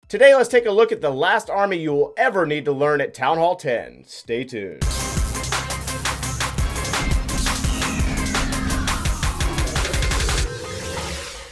Today, let's take a look at the last army you will ever need to learn at Town Hall 10. Stay tuned.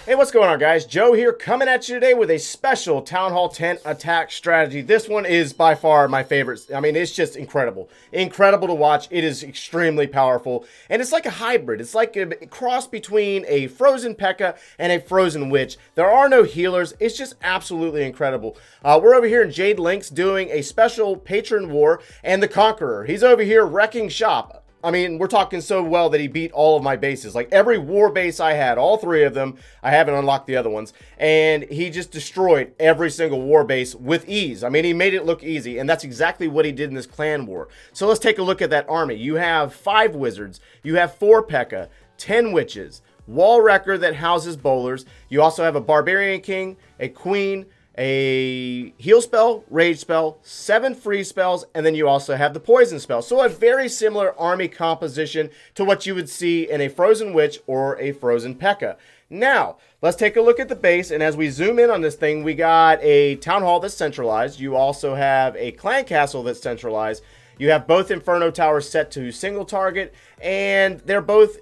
Hey, what's going on, guys? Joe here, coming at you today with a special Town Hall 10 attack strategy. This one is by far my favorite. I mean, it's just incredible. Incredible to watch. It is extremely powerful. And it's like a hybrid. It's like a cross between a frozen Pekka and a frozen witch. There are no healers. It's just absolutely incredible. We're over here in Jade Links doing a special patron war, and the Conqueror. He's over here wrecking shop. I mean, we're talking so well that he beat all of my bases. Like every war base I had, all three of them, I haven't unlocked the other ones, and he just destroyed every single war base with ease. I mean, he made it look easy, and that's exactly what he did in this clan war. So let's take a look at that army. You have 5 wizards, you have 4 Pekka, 10 witches, wall wrecker that houses bowlers. You also have a barbarian king, a queen, a heal spell, rage spell, 7 freeze spells, and then you also have the poison spell. So a very similar army composition to what you would see in a frozen witch or a frozen Pekka. Now, let's take a look at the base, and as we zoom in on this thing, we got a town hall that's centralized. You also have a clan castle that's centralized. You have both Inferno towers set to single target, and they're both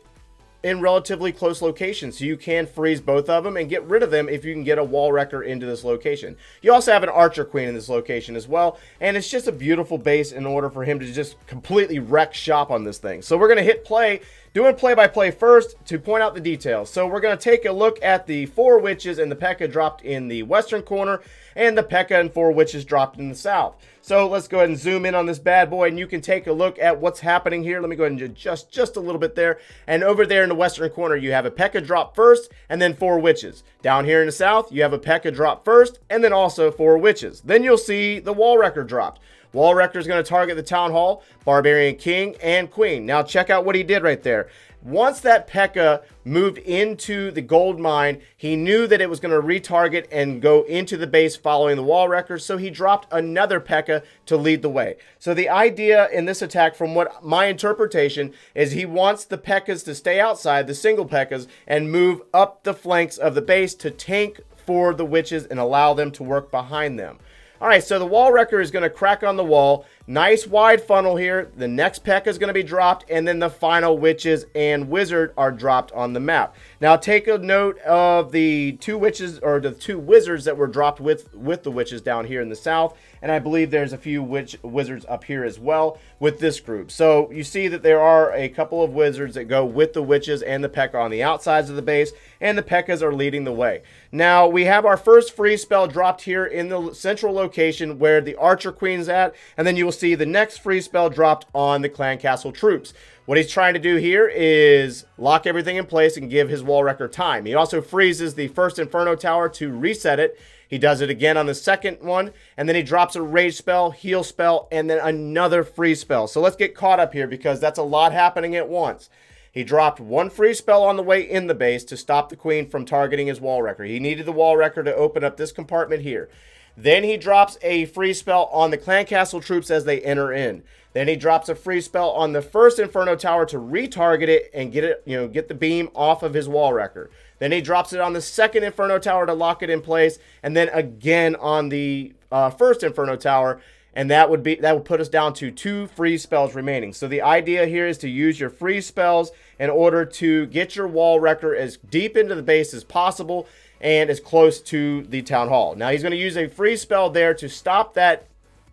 in relatively close locations, so you can freeze both of them and get rid of them if you can get a wall wrecker into this location. You also have an archer queen in this location as well, and it's just a beautiful base in order for him to just completely wreck shop on this thing. So we're going to hit play, doing play-by-play first to point out the details. So we're going to take a look at the 4 witches and the Pekka dropped in the western corner, and the Pekka and 4 witches dropped in the south. So let's go ahead and zoom in on this bad boy, and you can take a look at what's happening here. Let me go ahead and adjust just a little bit there. And over there in the western corner, you have a Pekka drop first, and then 4 witches. Down here in the south, you have a Pekka drop first, and then also 4 witches. Then you'll see the wall wrecker dropped. Wall wrecker is going to target the town hall, barbarian king, and queen. Now check out what he did right there. Once that Pekka moved into the gold mine, he knew that it was going to retarget and go into the base following the wall wrecker, so he dropped another Pekka to lead the way. So the idea in this attack, from what my interpretation, is he wants the Pekkas to stay outside, the single Pekkas, and move up the flanks of the base to tank for the witches and allow them to work behind them. Alright, so the wall wrecker is going to crack on the wall. Nice wide funnel here. The next Pekka is going to be dropped, and then the final witches and wizard are dropped on the map. Now take a note of the 2 witches, or the 2 wizards that were dropped with the witches down here in the south, and I believe there's a few wizards up here as well with this group. So you see that there are a couple of wizards that go with the witches and the Pekka on the outsides of the base, and the Pekkas are leading the way. Now we have our first free spell dropped here in the central location where the archer queen's at, and then you will see the next free spell dropped on the clan castle troops. What he's trying to do here is lock everything in place and give his wall wrecker time. He also freezes the first Inferno tower to reset it. He does it again on the second one, and then he drops a rage spell, heal spell, and then another free spell. So let's get caught up here because that's a lot happening at once. He dropped 1 free spell on the way in the base to stop the queen from targeting his wall wrecker. He needed the wall wrecker to open up this compartment here. Then he drops a free spell on the clan castle troops as they enter in. Then he drops a free spell on the first Inferno tower to retarget it and get the beam off of his wall wrecker. Then he drops it on the second Inferno tower to lock it in place, and then again on the first Inferno tower, and that would put us down to 2 free spells remaining. So the idea here is to use your free spells in order to get your wall wrecker as deep into the base as possible and as close to the town hall. Now he's going to use a free spell there to stop that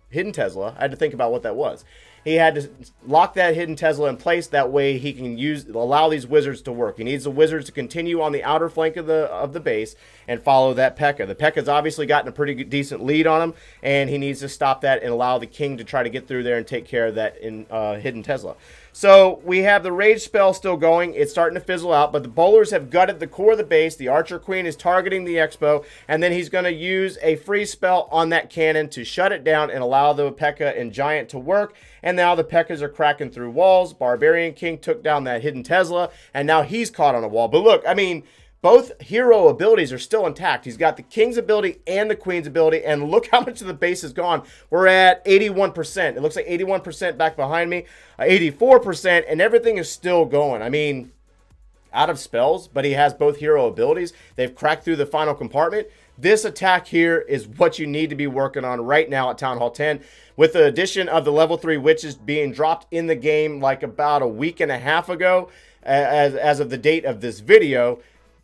hidden Tesla. I had to think about what that was. He had to lock that hidden Tesla in place. That way he can allow these wizards to work. He needs the wizards to continue on the outer flank of the base and follow that Pekka. The Pekka's obviously gotten a pretty decent lead on him, and he needs to stop that and allow the king to try to get through there and take care of that hidden Tesla. So we have the rage spell still going. It's starting to fizzle out, but the bowlers have gutted the core of the base. The archer queen is targeting the expo, and then he's going to use a free spell on that cannon to shut it down and allow the Pekka and giant to work. And now the Pekkas are cracking through walls. Barbarian king took down that hidden Tesla, and now he's caught on a wall. But look, I mean, both hero abilities are still intact. He's got the king's ability and the queen's ability, and look how much of the base is gone. We're at 81%. It looks like 81% back behind me, 84%, and everything is still going. I mean, out of spells, but he has both hero abilities. They've cracked through the final compartment. This attack here is what you need to be working on right now at Town Hall 10. With the addition of the level 3 witches being dropped in the game like about a week and a half ago, as of the date of this video,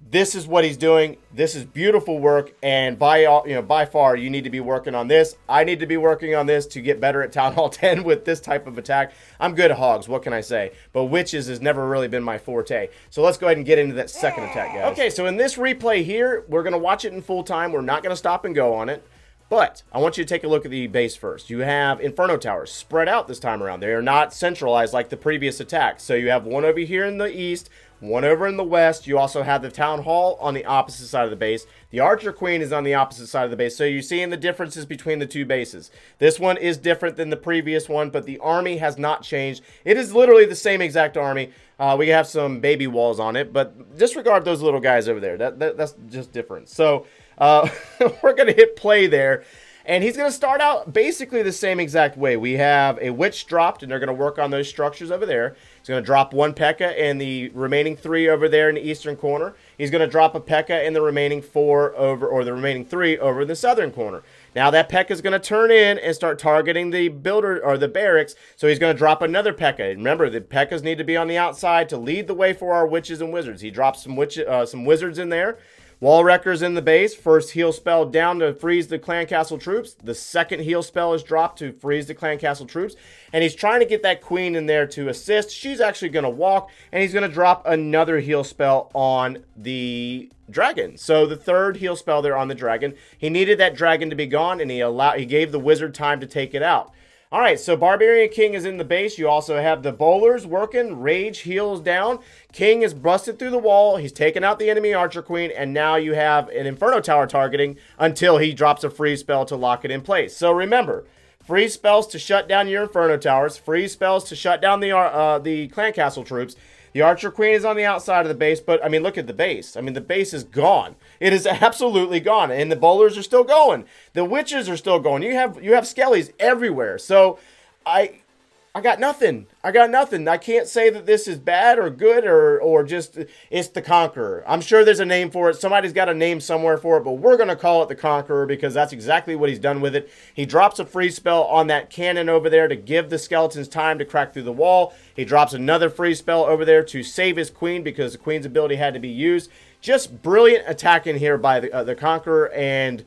this is what he's doing. This is beautiful work, and by far you need to be working on this. I need to be working on this to get better at Town Hall 10 with this type of attack. I'm good at hogs, what can I say? But witches has never really been my forte. So let's go ahead and get into that second attack, guys. Okay, so in this replay here, we're going to watch it in full time. We're not going to stop and go on it. But I want you to take a look at the base first. You have Inferno Towers spread out this time around. They are not centralized like the previous attack. So you have one over here in the east, one over in the west. You also have the Town Hall on the opposite side of the base. The Archer Queen is on the opposite side of the base. So you're seeing the differences between the two bases. This one is different than the previous one, but the army has not changed. It is literally the same exact army. We have some baby walls on it, but disregard those little guys over there. That's just different. So we're going to hit play there. And he's going to start out basically the same exact way. We have a witch dropped, and they're going to work on those structures over there. He's going to drop one Pekka and the remaining 3 over there in the eastern corner. He's going to drop a Pekka and the remaining 4 over, or the remaining 3 over in the southern corner. Now that Pekka is going to turn in and start targeting the builder or the barracks. So he's going to drop another Pekka. Remember, the Pekkas need to be on the outside to lead the way for our witches and wizards. He drops some wizards in there. Wall Wreckers in the base. First heal spell down to freeze the clan castle troops. The second heal spell is dropped to freeze the clan castle troops. And he's trying to get that queen in there to assist. She's actually going to walk. And he's going to drop another heal spell on the dragon. So the third heal spell there on the dragon. He needed that dragon to be gone. And he gave the wizard time to take it out. All right, so Barbarian King is in the base. You also have the bowlers working. Rage heals down. King is busted through the wall. He's taken out the enemy Archer Queen, and now you have an Inferno Tower targeting until he drops a freeze spell to lock it in place. So remember, freeze spells to shut down your Inferno Towers, freeze spells to shut down the Clan Castle troops. The Archer Queen is on the outside of the base, but, I mean, look at the base. I mean, the base is gone. It is absolutely gone, and the bowlers are still going. The witches are still going. You have skellies everywhere. So, I got nothing. I got nothing. I can't say that this is bad or good or just it's the Conqueror. I'm sure there's a name for it. Somebody's got a name somewhere for it, but we're going to call it the Conqueror because that's exactly what he's done with it. He drops a freeze spell on that cannon over there to give the skeletons time to crack through the wall. He drops another freeze spell over there to save his queen because the queen's ability had to be used. Just brilliant attacking here by the Conqueror, and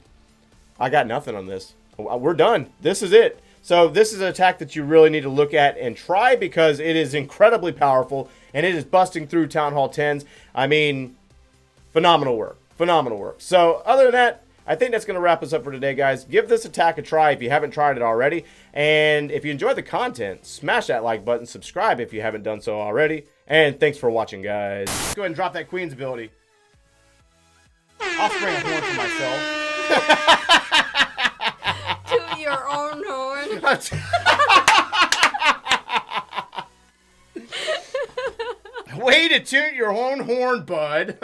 I got nothing on this. We're done. This is it. So this is an attack that you really need to look at and try because it is incredibly powerful and it is busting through Town Hall 10s. I mean, phenomenal work. Phenomenal work. So other than that, I think that's going to wrap us up for today, guys. Give this attack a try if you haven't tried it already. And if you enjoyed the content, smash that like button. Subscribe if you haven't done so already. And thanks for watching, guys. Let's go ahead and drop that Queen's ability. I'll spring a horn for myself. To your own horn. Way to toot your own horn, bud.